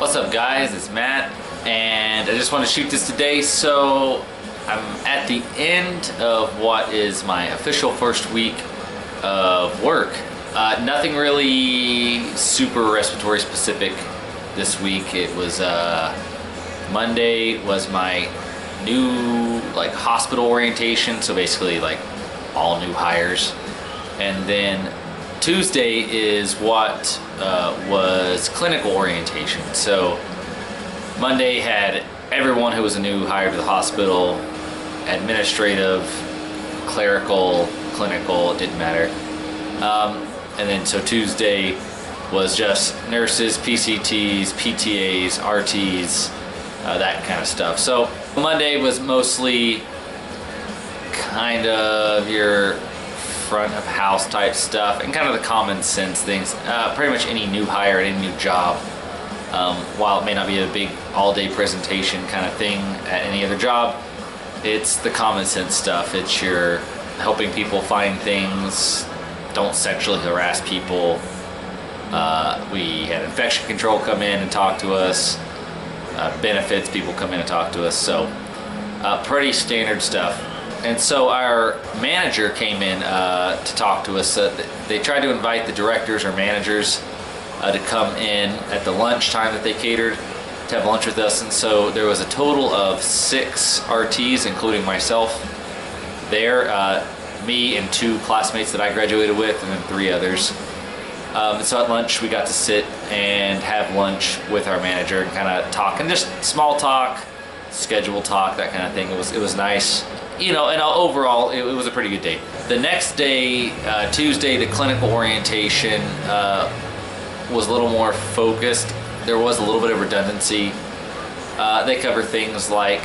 What's up guys, it's Matt, and I just want to shoot this today. So I'm at the end of what is my official first week of work. Nothing really super respiratory specific this week. It was Monday was my new hospital orientation, so basically all new hires, and then Tuesday is what was clinical orientation. So Monday had everyone who was a new hire to the hospital, administrative, clerical, clinical, it didn't matter. And then so Tuesday was just nurses, PCTs, PTAs, RTs, that kind of stuff. So Monday was mostly kind of your front of house type stuff and kind of the common sense things. Pretty much any new hire at any new job, while it may not be a big all-day presentation kind of thing at any other job, it's the common sense stuff. It's your helping people find things, don't sexually harass people. We had infection control come in and talk to us, benefits people come in and talk to us, so pretty standard stuff. And so our manager came in to talk to us. They tried to invite the directors or managers to come in at the lunchtime that they catered to have lunch with us. And so there was a total of 6 RTs, including myself, there, me and 2 classmates that I graduated with, and then 3 others. So at lunch we got to sit and have lunch with our manager and kind of talk, and just small talk, schedule talk, that kind of thing. It was nice. And overall, it was a pretty good day. The next day, Tuesday, the clinical orientation was a little more focused. There was a little bit of redundancy. They cover things like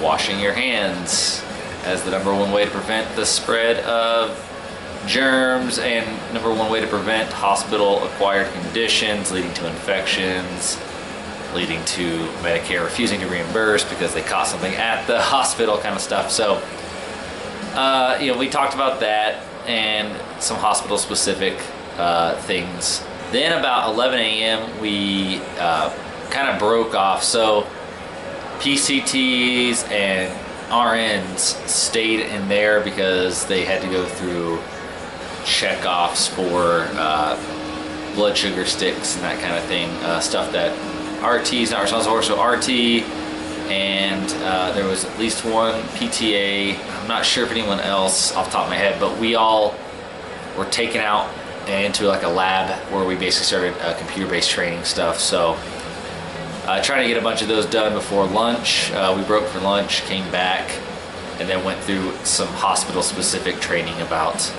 washing your hands as the #1 way to prevent the spread of germs and #1 way to prevent hospital-acquired conditions leading to infections, leading to Medicare refusing to reimburse because they caught something at the hospital, kind of stuff. So, we talked about that and some hospital-specific things. Then about 11 a.m. we kind of broke off. So PCTs and RNs stayed in there because they had to go through checkoffs for blood sugar sticks and that kind of thing, stuff that RT's not responsible for. So RT, and there was at least 1 PTA. I'm not sure if anyone else off the top of my head, but we all were taken out into a lab where we basically started computer-based training stuff. So trying to get a bunch of those done before lunch. We broke for lunch, came back, and then went through some hospital-specific training about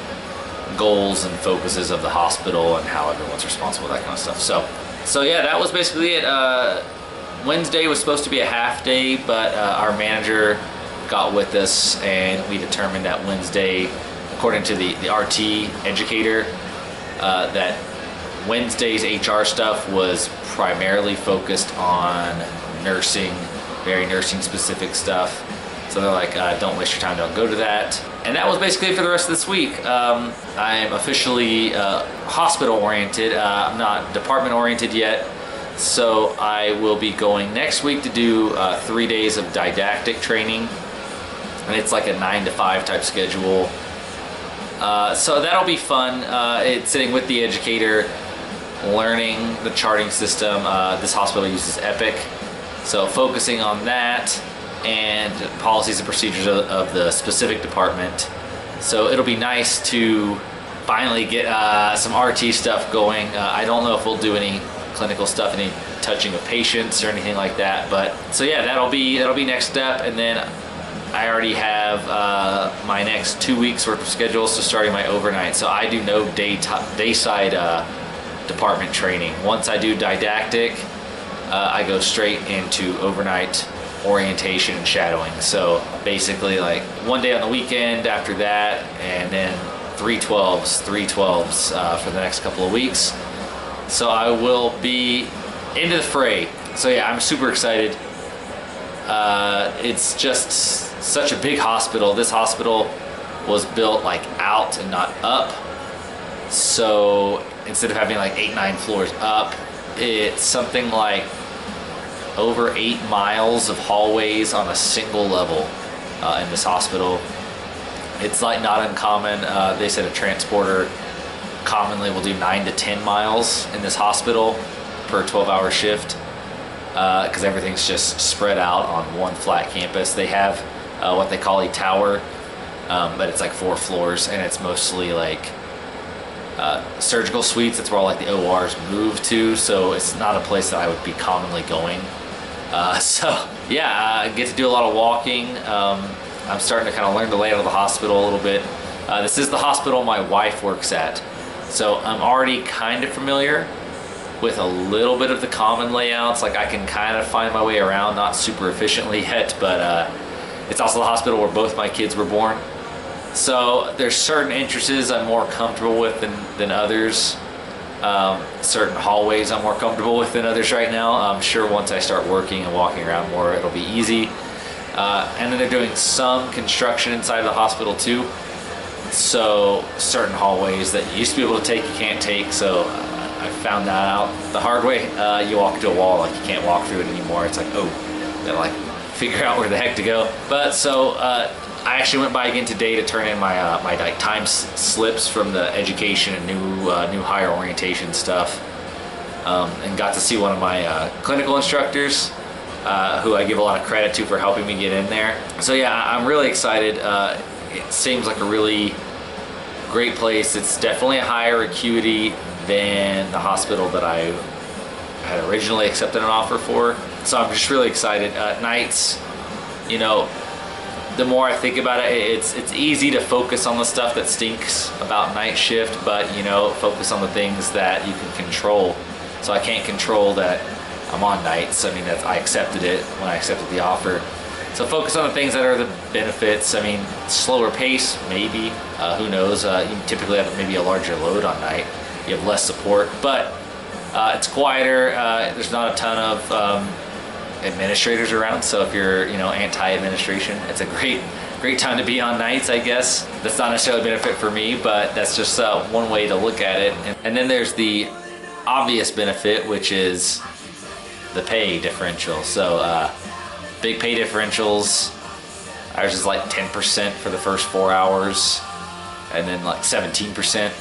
goals and focuses of the hospital and how everyone's responsible, that kind of stuff. So yeah, that was basically it. Wednesday was supposed to be a half day, but our manager got with us and we determined that Wednesday, according to the RT educator, that Wednesday's HR stuff was primarily focused on nursing, very nursing specific stuff. So they're like, don't waste your time, don't go to that. And that was basically it for the rest of this week. I'm officially hospital oriented. I'm not department oriented yet. So I will be going next week to do 3 days of didactic training. And it's like a 9 to 5 type schedule. So that'll be fun. It's sitting with the educator, learning the charting system. This hospital uses Epic. So focusing on that and policies and procedures of the specific department. So it'll be nice to finally get some RT stuff going. I don't know if we'll do any clinical stuff, any touching of patients or anything like that, but so yeah, that'll be next step. And then I already have my next 2 weeks worth of schedules, so starting my overnight. So I do no dayside department training. Once I do didactic, I go straight into overnight orientation and shadowing. So basically 1 day on the weekend after that, and then 312s for the next couple of weeks. So I will be into the fray. So yeah, I'm super excited. It's just such a big hospital. This hospital was built out and not up. So instead of having 8-9 floors up, it's something like over 8 miles of hallways on a single level in this hospital. It's like not uncommon. They said a transporter commonly will do 9 to 10 miles in this hospital per 12-hour shift because everything's just spread out on one flat campus. They have what they call a tower, but it's like 4 floors, and it's mostly like surgical suites. That's where all like the ORs move to, so it's not a place that I would be commonly going. So yeah, I get to do a lot of walking. I'm starting to kind of learn the layout of the hospital a little bit. This is the hospital my wife works at, so I'm already kind of familiar with a little bit of the common layouts. Like I can kind of find my way around, not super efficiently yet, but it's also the hospital where both my kids were born. So there's certain entrances I'm more comfortable with than others. Certain hallways I'm more comfortable with than others right now. I'm sure once I start working and walking around more, it'll be easy. And then they're doing some construction inside the hospital too. So certain hallways that you used to be able to take, you can't take. So I found that out the hard way. You walk into a wall, like you can't walk through it anymore. It's like, oh, gotta like figure out where the heck to go. But so I actually went by again today to turn in my my like time slips from the education and new hire orientation stuff, and got to see one of my clinical instructors, who I give a lot of credit to for helping me get in there. So yeah, I'm really excited. It seems like a really great place. It's definitely a higher acuity than the hospital that I had originally accepted an offer for. So I'm just really excited. Nights, you know, the more I think about it, it's easy to focus on the stuff that stinks about night shift, but you know, focus on the things that you can control. So I can't control that I'm on nights. I mean, I accepted it when I accepted the offer. So focus on the things that are the benefits. I mean, slower pace, maybe. Who knows? You typically have maybe a larger load on night. You have less support, but it's quieter. There's not a ton of administrators around. So if you're, you know, anti-administration, it's a great time to be on nights, I guess. That's not necessarily a benefit for me, but that's just one way to look at it. And then there's the obvious benefit, which is the pay differential. So big pay differentials. Ours is like 10% for the first 4 hours, and then like 17%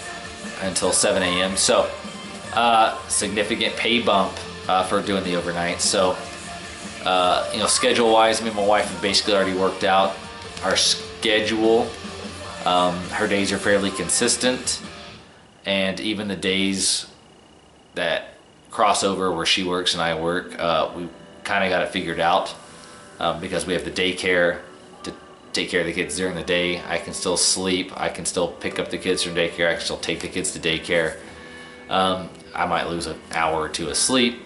until 7 a.m. So significant pay bump for doing the overnight. So you know, schedule wise, me and my wife have basically already worked out our schedule. Her days are fairly consistent, and even the days that cross over where she works and I work, we kind of got it figured out, because we have the daycare to take care of the kids during the day. I can still sleep, I can still pick up the kids from daycare, I can still take the kids to daycare. I might lose an hour or two of sleep.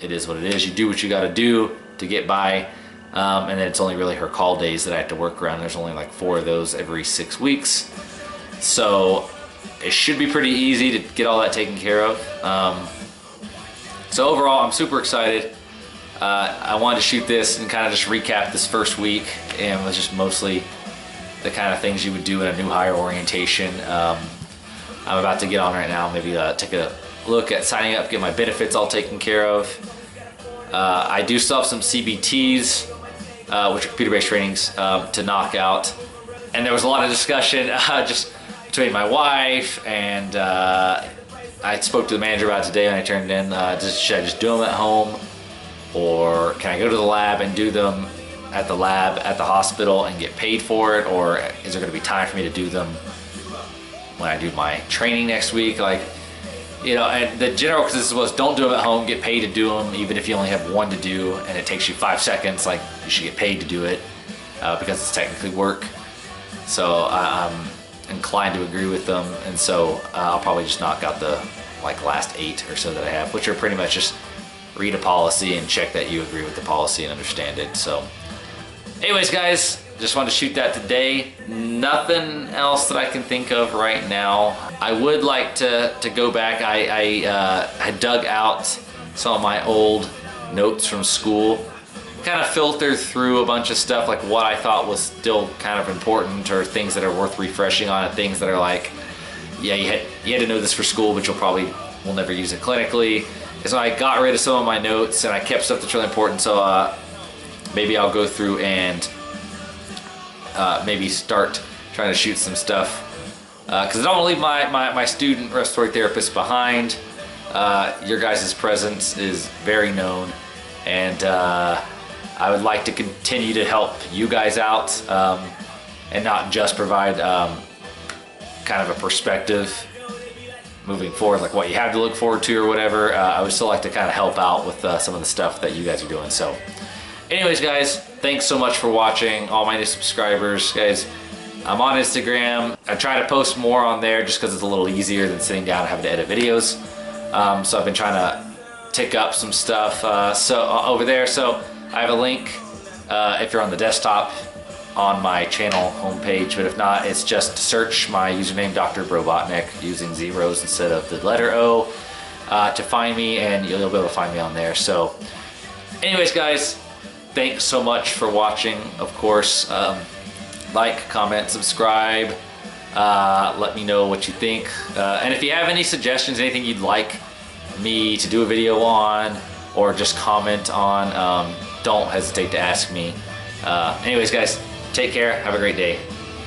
It is what it is. You do what you got to do to get by, and then it's only really her call days that I have to work around. There's only like 4 of those every 6 weeks, so it should be pretty easy to get all that taken care of. So overall, I'm super excited. I wanted to shoot this and kind of just recap this first week, and it was just mostly the kind of things you would do in a new hire orientation. I'm about to get on right now, maybe take a look at signing up, get my benefits all taken care of. I do still have some CBTs, which are computer-based trainings, to knock out. And there was a lot of discussion just between my wife and I spoke to the manager about it today when I turned in. Should I just do them at home, or can I go to the lab and do them at the lab at the hospital and get paid for it, or is there going to be time for me to do them when I do my training next week? Like, you know, and the general consensus was don't do them at home, get paid to do them, even if you only have one to do and it takes you 5 seconds. Like, you should get paid to do it because it's technically work. So I'm inclined to agree with them, and so I'll probably just knock out the like last 8 or so that I have, which are pretty much just read a policy and check that you agree with the policy and understand it. So anyways, guys, just wanted to shoot that today. Nothing else that I can think of right now. I would like to go back. I had dug out some of my old notes from school, kind of filtered through a bunch of stuff, like what I thought was still kind of important, or things that are worth refreshing on, and things that are like, yeah, you had to know this for school, but will never use it clinically. So I got rid of some of my notes and I kept stuff that's really important. So maybe I'll go through and maybe start trying to shoot some stuff. Because I don't want to leave my student respiratory therapist behind. Your guys' presence is very known, and I would like to continue to help you guys out and not just provide kind of a perspective moving forward, like what you have to look forward to or whatever. I would still like to kind of help out with some of the stuff that you guys are doing. So anyways, guys, thanks so much for watching. All my new subscribers, guys, I'm on Instagram. I try to post more on there just because it's a little easier than sitting down and having to edit videos. So I've been trying to tick up some stuff over there. So I have a link if you're on the desktop on my channel homepage, but if not, it's just search my username Dr. Brobotnik using zeros instead of the letter O to find me, and you'll be able to find me on there. So anyways, guys, thanks so much for watching. Of course, like, comment, subscribe, let me know what you think, and if you have any suggestions, anything you'd like me to do a video on or just comment on, don't hesitate to ask me. Anyways, guys, take care, have a great day.